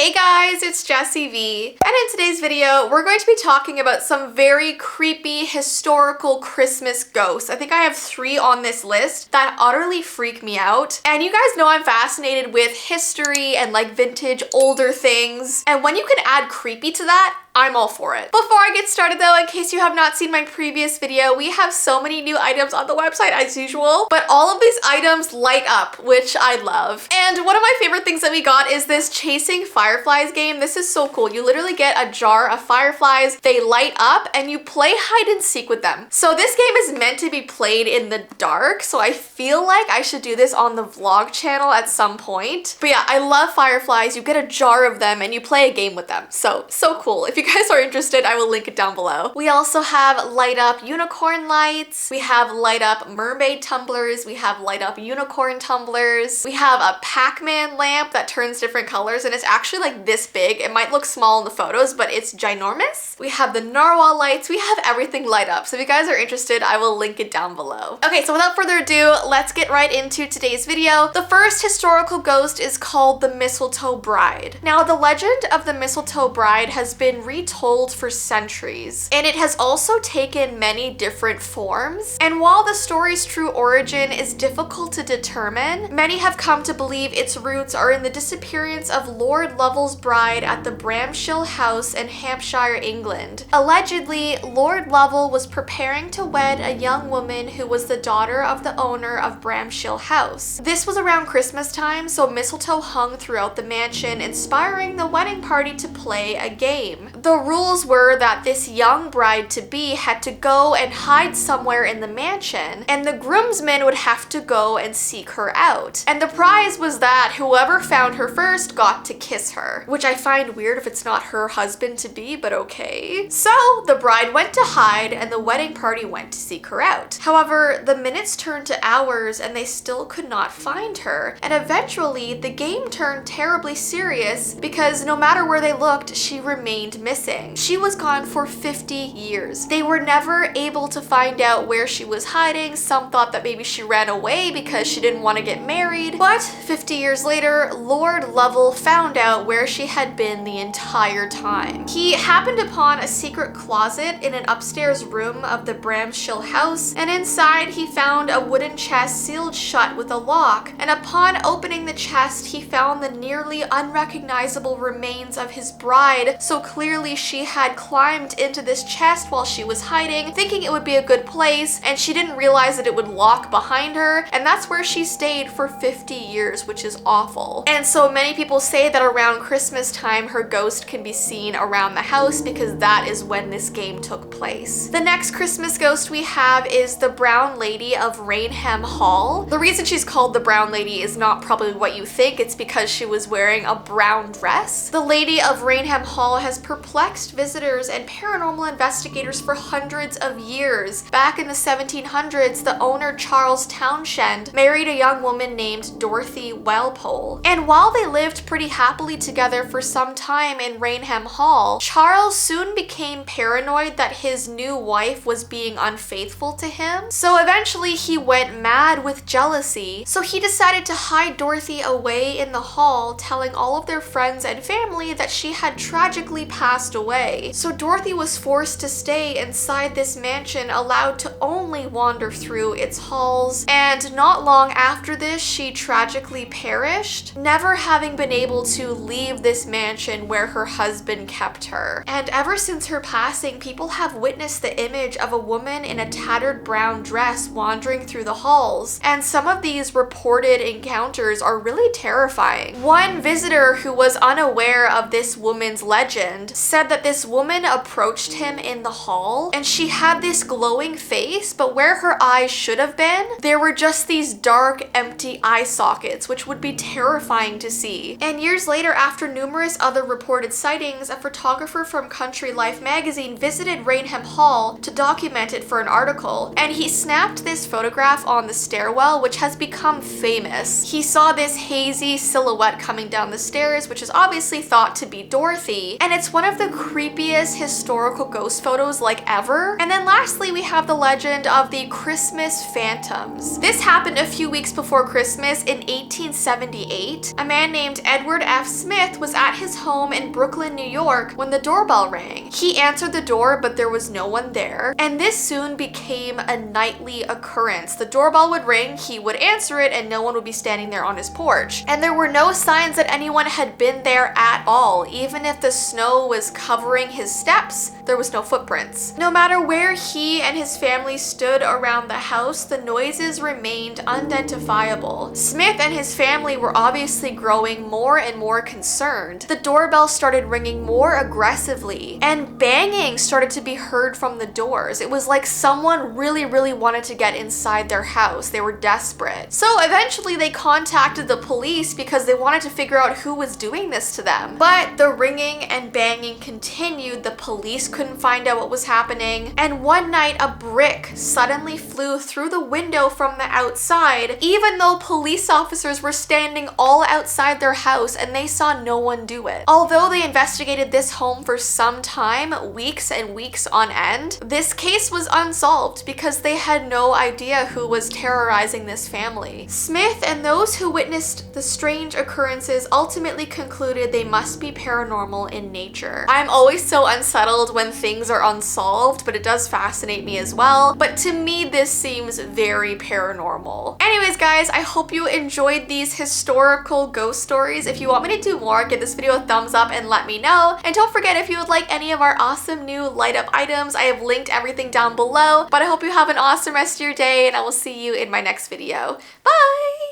Hey guys, it's Jessii Vee, and in today's video, we're going to be talking about some very creepy historical Christmas ghosts. I think I have 3 on this list that utterly freak me out. And you guys know I'm fascinated with history and like vintage older things. And when you can add creepy to that, I'm all for it. Before I get started though, in case you have not seen my previous video, we have so many new items on the website as usual, but all of these items light up, which I love. And one of my favorite things that we got is this Chasing Fireflies game. This is so cool. You literally get a jar of fireflies, they light up, and you play hide and seek with them. So this game is meant to be played in the dark, so I feel like I should do this on the vlog channel at some point. But yeah, I love fireflies. You get a jar of them and you play a game with them. So cool. If you guys are interested, I will link it down below. We also have light up unicorn lights. We have light up mermaid tumblers. We have light up unicorn tumblers. We have a Pac-Man lamp that turns different colors, and it's actually like this big. It might look small in the photos, but it's ginormous. We have the narwhal lights. We have everything light up. So if you guys are interested, I will link it down below. Okay, so without further ado, let's get right into today's video. The first historical ghost is called the Mistletoe Bride. Now, the legend of the Mistletoe Bride has been retold for centuries, and it has also taken many different forms. And while the story's true origin is difficult to determine, many have come to believe its roots are in the disappearance of Lord Lovell's bride at the Bramshill house in Hampshire, England. Allegedly, Lord Lovell was preparing to wed a young woman who was the daughter of the owner of Bramshill house. This was around Christmas time, so mistletoe hung throughout the mansion, inspiring the wedding party to play a game. The rules were that this young bride-to-be had to go and hide somewhere in the mansion, and the groomsmen would have to go and seek her out. And the prize was that whoever found her first got to kiss her, which I find weird if it's not her husband-to-be, but okay. So the bride went to hide, and the wedding party went to seek her out. However, the minutes turned to hours, and they still could not find her. And eventually, the game turned terribly serious because no matter where they looked, she remained missing. She was gone for 50 years. They were never able to find out where she was hiding. Some thought that maybe she ran away because she didn't want to get married. But 50 years later, Lord Lovell found out where she had been the entire time. He happened upon a secret closet in an upstairs room of the Bramshill house, and inside he found a wooden chest sealed shut with a lock. And upon opening the chest, he found the nearly unrecognizable remains of his bride. So clearly she had climbed into this chest while she was hiding, thinking it would be a good place, and she didn't realize that it would lock behind her, and that's where she stayed for 50 years, which is awful. And so many people say that around Christmas time, her ghost can be seen around the house because that is when this game took place. The next Christmas ghost we have is the Brown Lady of Rainham Hall. The reason she's called the Brown Lady is not probably what you think. It's because she was wearing a brown dress. The Lady of Rainham Hall has perplexed visitors and paranormal investigators for hundreds of years. Back in the 1700s, the owner Charles Townshend married a young woman named Dorothy Walpole. And while they lived pretty happily together for some time in Rainham Hall, Charles soon became paranoid that his new wife was being unfaithful to him. So eventually he went mad with jealousy. So he decided to hide Dorothy away in the hall, telling all of their friends and family that she had tragically passed away. So Dorothy was forced to stay inside this mansion, allowed to only wander through its halls, and not long after this, she tragically perished, never having been able to leave this mansion where her husband kept her. And ever since her passing, people have witnessed the image of a woman in a tattered brown dress wandering through the halls, and some of these reported encounters are really terrifying. One visitor who was unaware of this woman's legend said that this woman approached him in the hall, and she had this glowing face, but where her eyes should have been, there were just these dark, empty eye sockets, which would be terrifying to see. And years later, after numerous other reported sightings, a photographer from Country Life magazine visited Rainham Hall to document it for an article, and he snapped this photograph on the stairwell, which has become famous. He saw this hazy silhouette coming down the stairs, which is obviously thought to be Dorothy, and it's one of of the creepiest historical ghost photos like ever. And then lastly, we have the legend of the Christmas phantoms. This happened a few weeks before Christmas in 1878. A man named Edward F. Smith was at his home in Brooklyn, New York when the doorbell rang. He answered the door, but there was no one there. And this soon became a nightly occurrence. The doorbell would ring, he would answer it, and no one would be standing there on his porch. And there were no signs that anyone had been there at all. Even if the snow was covering his steps, there was no footprints. No matter where he and his family stood around the house, the noises remained unidentifiable. Smith and his family were obviously growing more and more concerned. The doorbell started ringing more aggressively, and banging started to be heard from the doors. It was like someone really wanted to get inside their house. They were desperate. So eventually they contacted the police because they wanted to figure out who was doing this to them. But the ringing and banging continued. The police couldn't find out what was happening. And one night a brick suddenly flew through the window from the outside, even though police officers were standing all outside their house and they saw no one do it. Although they investigated this home for some time, weeks and weeks on end, this case was unsolved because they had no idea who was terrorizing this family. Smith and those who witnessed the strange occurrences ultimately concluded they must be paranormal in nature. I'm always so unsettled when things are unsolved, but it does fascinate me as well. But to me, this seems very paranormal. Anyways, guys, I hope you enjoyed these historical ghost stories. If you want me to do more, give this video a thumbs up and let me know. And don't forget, if you would like any of our awesome new light up items, I have linked everything down below. But I hope you have an awesome rest of your day, and I will see you in my next video. Bye!